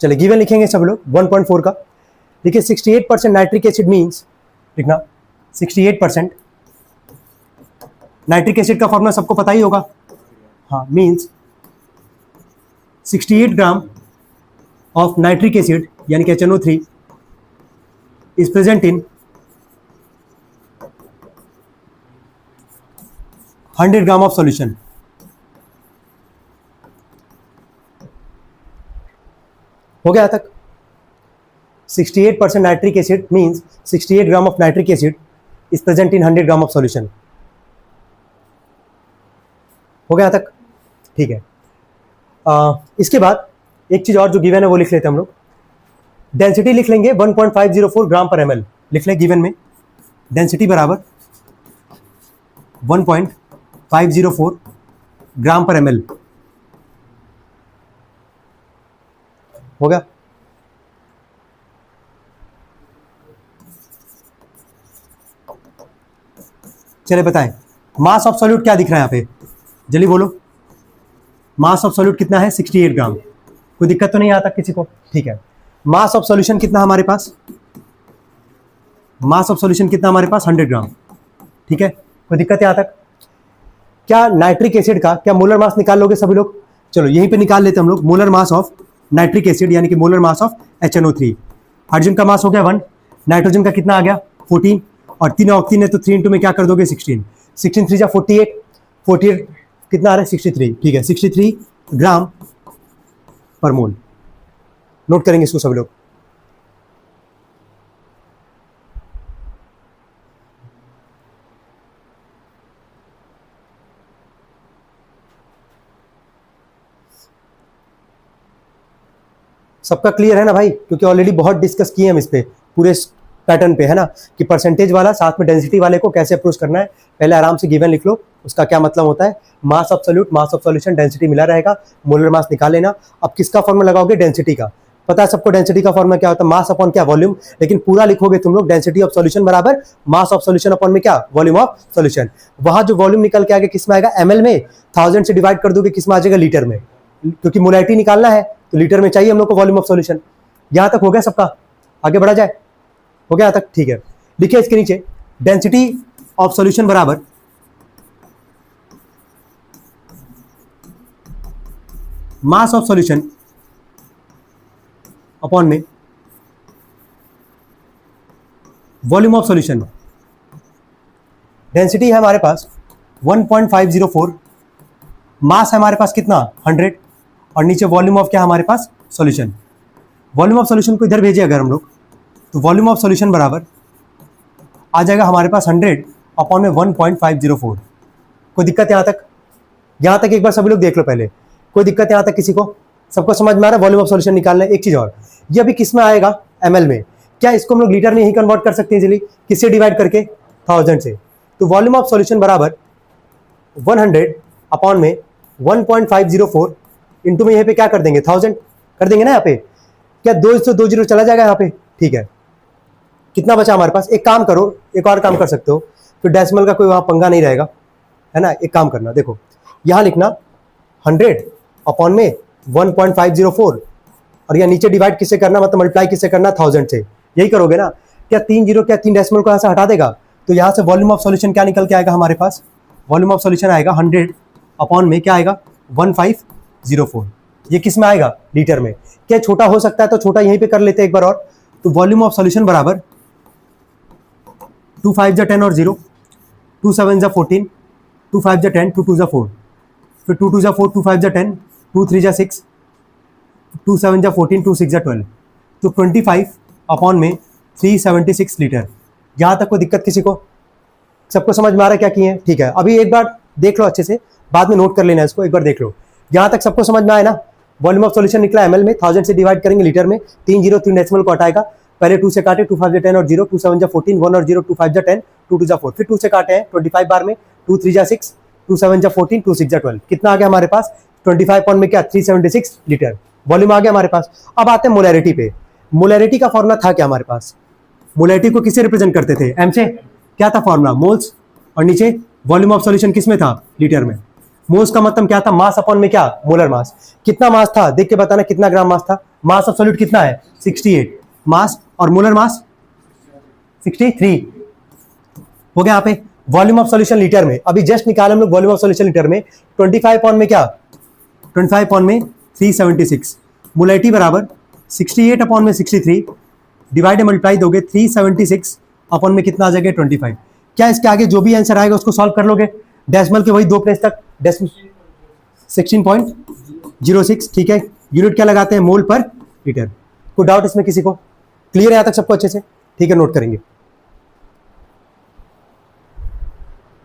चलिए गिवन लिखेंगे सब लोग 1.4 का। देखिए 68% नाइट्रिक एसिड मीन्स, लिखना 68%। नाइट्रिक एसिड का फॉर्मूला सबको पता ही होगा, हाँ, means 68 gram of nitric acid यानी कि HNO3 is present in 100 gram of solution. हो गया तक? 68% nitric acid means 68 gram of nitric acid is present in 100 gram of solution. हो गया तक? ठीक है। इसके बाद एक चीज और जो गिवन है वो लिख लेते हैं हम लोग। डेंसिटी लिख लेंगे 1.504 ग्राम पर ml। लिख लें गिवन में डेंसिटी बराबर 1.504 ग्राम पर ml। हो गया? चलिए बताएं मास ऑफ सॉल्यूट क्या दिख रहा है यहाँ पे, जल्दी बोलो। मास ऑफ सॉल्यूट कितना है? 68 ग्राम। कोई दिक्कत तो नहीं आता किसी को? ठीक है। मास ऑफ सॉल्यूशन कितना हमारे पास? मास ऑफ सॉल्यूशन कितना हमारे पास? 100 ग्राम। ठीक है, कोई दिक्कत है यहाँ तक? क्या नाइट्रिक एसिड का क्या मोलर मास निकाल लोगे सभी लोग? चलो यहीं पे निकाल लेते हैं हम लोग। Molar mass of nitric acid यानी कि molar mass of HNO3। Hydrogen का मास हो गया 1, नाइट्रोजन का कितना आ गया 14, और 3 ऑक्सीजन है तो 3 इंटू में क्या कर दोगे 16। 16 3 जा 48, 48 कितना आ रहा है 63। ठीक है, 63 ग्राम पर मोल। नोट करेंगे इसको सब लोग। सबका क्लियर है ना भाई? क्योंकि ऑलरेडी बहुत डिस्कस किए हम इस पे पूरे पैटर्न पे, है ना, कि परसेंटेज वाला साथ में डेंसिटी वाले को कैसे अप्रोच करना है। पहले आराम से गिवन लिख लो, उसका क्या मतलब होता है। Mass of solute, mass of solution, density मिला रहेगा, मोलर मास निकाल लेना। अब किसका फॉर्मूला लगाओगे? डेंसिटी का। पता है सबको डेंसिटी का फॉर्मूला क्या होता है? मास अपॉन क्या? वॉल्यूम। लेकिन पूरा लिखोगे तुम लोग डेंसिटी ऑफ सॉल्यूशन बराबर मास ऑफ सॉल्यूशन अपॉन में क्या? Volume of solution. वहां जो वॉल्यूम निकल के आगे किस में आएगा? ml में। 1000 से डिवाइड कर दोगे किस में आ जाएगा? लीटर में, क्योंकि मोलैरिटी निकालना है तो लीटर में चाहिए हम लोग को वॉल्यूम ऑफ सॉल्यूशन। यहां तक हो गया सबका? आगे बढ़ा जाए? हो गया तक? ठीक है। लिखिए इसके नीचे डेंसिटी ऑफ सॉल्यूशन बराबर मास ऑफ सॉल्यूशन अपॉन में वॉल्यूम ऑफ सॉल्यूशन। डेंसिटी है हमारे पास 1.504, मास है हमारे पास कितना 100, और नीचे वॉल्यूम ऑफ क्या हमारे पास? सॉल्यूशन। वॉल्यूम ऑफ सॉल्यूशन को इधर भेजे अगर हम लोग तो वॉल्यूम ऑफ सॉल्यूशन बराबर आ जाएगा हमारे पास 100 अपॉन में 1.504। कोई दिक्कत यहाँ तक? यहाँ तक एक बार सभी लोग देख लो पहले। कोई दिक्कत यहाँ तक किसी को? सबको समझ में आ रहा है? वॉल्यूम ऑफ सॉल्यूशन निकालना है। एक चीज और, ये अभी किस में आएगा? ml में। क्या इसको हम लोग लीटर में ही कन्वर्ट कर सकते हैं इजीली? किससे डिवाइड करके? 1000 से। तो वॉल्यूम ऑफ सॉल्यूशन बराबर 100 अपॉन में 1.504 इंटू में यहाँ पे क्या कर देंगे? 1000 कर देंगे ना। यहाँ पे क्या 2 जीरो चला जाएगा यहाँ पे? ठीक है। कितना बचा हमारे पास? एक काम करो, एक और काम कर सकते हो, फिर डेसिमल का कोई वहां पंगा नहीं रहेगा, है ना। एक काम करना, देखो यहां लिखना 100 अपॉन में 1.504, और यह नीचे डिवाइड किससे करना, मतलब मल्टीप्लाई किससे करना? 1000 से। यही करोगे ना। क्या 3 जीरो, क्या 3 डेसिमल को यहाँ से हटा देगा तो यहाँ से वॉल्यूम ऑफ सॉल्यूशन क्या निकल के आएगा हमारे पास? वॉल्यूम ऑफ सॉल्यूशन आएगा 100 अपॉन में क्या आएगा? 1504। ये किस में आएगा? लीटर में। क्या छोटा हो सकता है तो छोटा यहीं पे कर लेते हैं एक बार और। तो वॉल्यूम ऑफ सॉल्यूशन बराबर 2 5 जा 10 और 0, 2 7 जा 14, 2 5 जा 10, 2 2 जा 4, फिर 2 2 जा 4, 2 5 जा 10, 2 3 जा 6, 2 7 जा 14, 2 6 जा 12, तो 25 अपॉन में 376 लीटर। यहाँ तक कोई दिक्कत किसी को? सबको समझ में आ रहा है क्या किए हैं? ठीक है। अभी एक बार देख लो अच्छे से, बाद में नोट कर लेना इसको, एक बार देख लो। यहाँ तक सबको समझ में आया ना? वॉल्यूम ऑफ सॉल्यूशन निकला ml में, 1000 से डिवाइड करेंगे लीटर में, 3 जीरो 3 डेसिमल को हटाएगा। पहले 2 से काटे, 2 5 जा 10 और 0, 2 7 जा 14, 1 और 0, 2 5 जा 10, 2 2 जा 4, फिर 2 से काटे हैं 25 बार में, 2 3 जा 6, 2 7 जा 14, 2 6 जा 12। कितना आ गया हमारे पास? 25 पॉइंट में क्या? 376 लीटर वॉल्यूम आ गया हमारे पास। अब आते हैं मोलैरिटी पे। मोलैरिटी का फॉर्मूला था क्या हमारे पास? मोलैरिटी को किससे रिप्रेजेंट करते थे? m से। क्या था फॉर्मूला? मोल्स, और नीचे वॉल्यूम ऑफ सॉल्यूशन किस में था? लीटर में। मोल्स का मतलब क्या था? मास अपॉन में क्या? Molar mass. कितना मास था देख के बताना, कितना ग्राम मास था? मास ऑफ सॉल्यूट कितना है 68, मास और मोलर मास 63 हो गया। यहाँ पे वॉल्यूम ऑफ सॉल्यूशन लीटर में, अभी जस्ट निकाले हम लोग वॉल्यूम ऑफ सॉल्यूशन लीटर में 25 पॉइंट में क्या 25 पॉइंट में 376, मोलैरिटी बराबर 68 अपॉन में 63 डिवाइड मल्टीप्लाई दोगे 376 अपॉन में कितना आ जाएगा 25। क्या इसके आगे जो भी आंसर आएगा उसको सॉल्व कर लोगे, डेसिमल के वही 2 प्लेस तक, डेसिमल 16.06, ठीक है। यूनिट क्या लगाते हैं मोल पर लीटर। कोई डाउट इसमें किसी को? क्लियर है यहाँ तक सबको अच्छे से? ठीक है, नोट करेंगे।